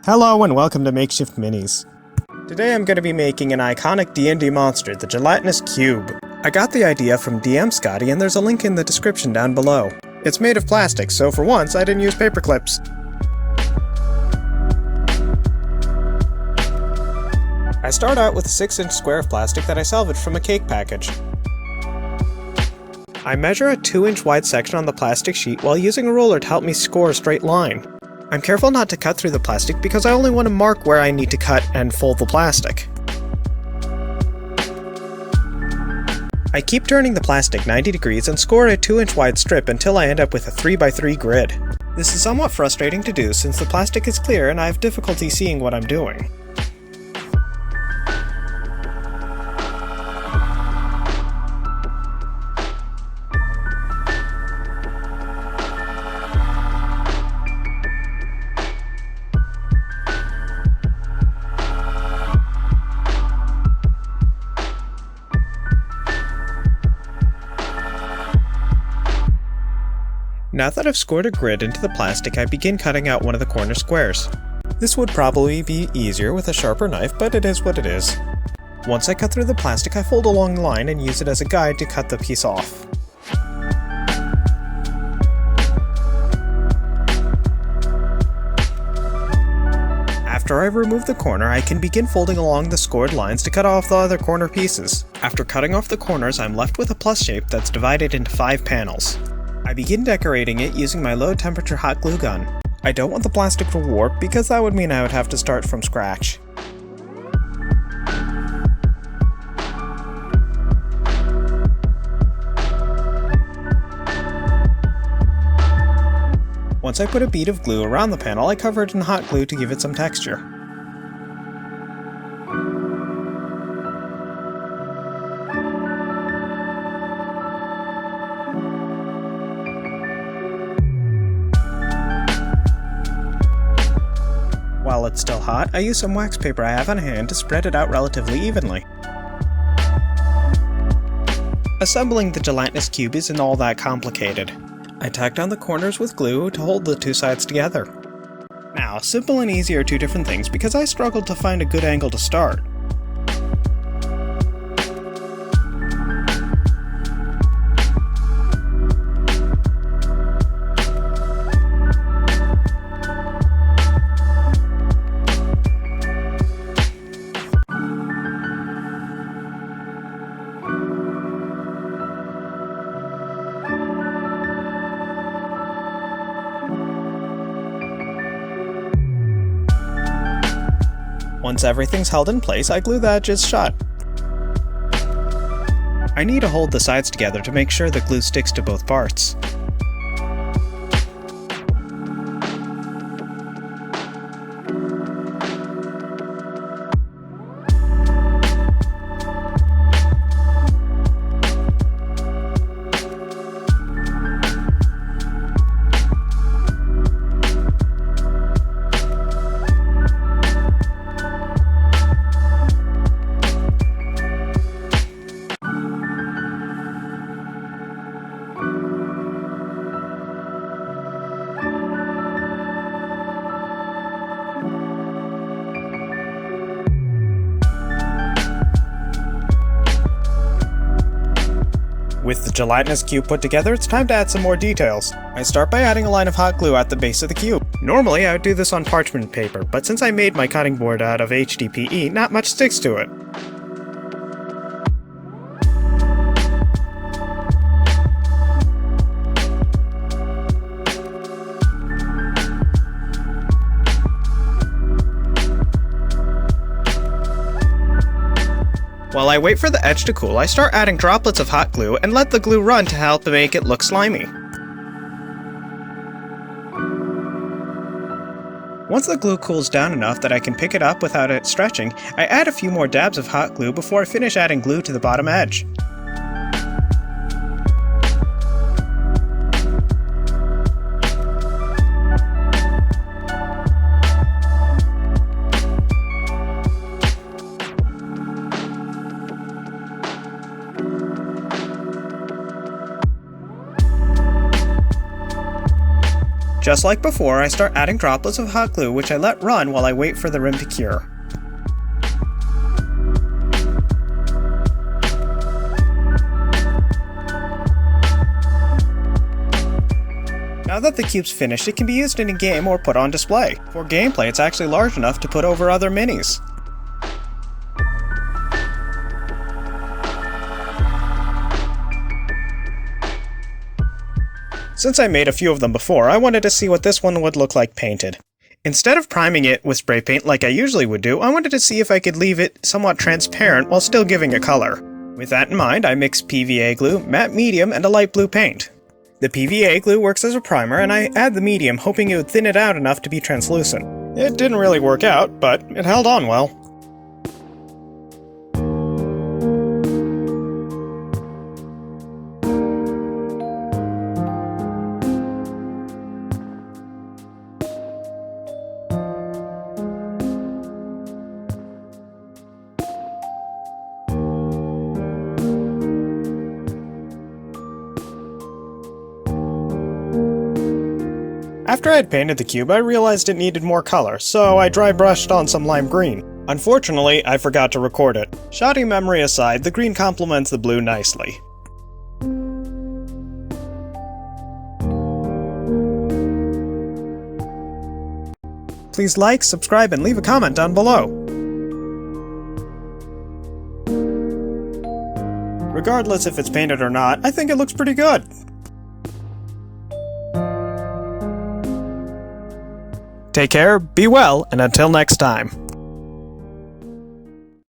Hello and welcome to Makeshift Minis. Today I'm going to be making an iconic D&D monster, the Gelatinous Cube. I got the idea from DM Scotty and there's a link in the description down below. It's made of plastic, so for once I didn't use paper clips. I start out with a 6-inch square of plastic that I salvaged from a cake package. I measure a 2-inch wide section on the plastic sheet while using a ruler to help me score a straight line. I'm careful not to cut through the plastic because I only want to mark where I need to cut and fold the plastic. I keep turning the plastic 90 degrees and score a 2-inch wide strip until I end up with a 3x3 grid. This is somewhat frustrating to do since the plastic is clear and I have difficulty seeing what I'm doing. Now that I've scored a grid into the plastic, I begin cutting out one of the corner squares. This would probably be easier with a sharper knife, but it is what it is. Once I cut through the plastic, I fold along the line and use it as a guide to cut the piece off. After I've removed the corner, I can begin folding along the scored lines to cut off the other corner pieces. After cutting off the corners, I'm left with a plus shape that's divided into 5 panels. I begin decorating it using my low temperature hot glue gun. I don't want the plastic to warp because that would mean I would have to start from scratch. Once I put a bead of glue around the panel, I cover it in hot glue to give it some texture. While it's still hot, I use some wax paper I have on hand to spread it out relatively evenly. Assembling the gelatinous cube isn't all that complicated. I tack down the corners with glue to hold the two sides together. Now, simple and easy are two different things because I struggled to find a good angle to start. Once everything's held in place, I glue the edges shut. I need to hold the sides together to make sure the glue sticks to both parts. With the gelatinous cube put together, it's time to add some more details. I start by adding a line of hot glue at the base of the cube. Normally I would do this on parchment paper, but since I made my cutting board out of HDPE, not much sticks to it. While I wait for the edge to cool, I start adding droplets of hot glue and let the glue run to help make it look slimy. Once the glue cools down enough that I can pick it up without it stretching, I add a few more dabs of hot glue before I finish adding glue to the bottom edge. Just like before, I start adding droplets of hot glue which I let run while I wait for the rim to cure. Now that the cube's finished, it can be used in a game or put on display. For gameplay, it's actually large enough to put over other minis. Since I made a few of them before, I wanted to see what this one would look like painted. Instead of priming it with spray paint like I usually would do, I wanted to see if I could leave it somewhat transparent while still giving it color. With that in mind, I mixed PVA glue, matte medium, and a light blue paint. The PVA glue works as a primer, and I add the medium hoping it would thin it out enough to be translucent. It didn't really work out, but it held on well. After I had painted the cube, I realized it needed more color, so I dry brushed on some lime green. Unfortunately, I forgot to record it. Shoddy memory aside, the green complements the blue nicely. Please like, subscribe, and leave a comment down below. Regardless if it's painted or not, I think it looks pretty good. Take care, be well, and until next time.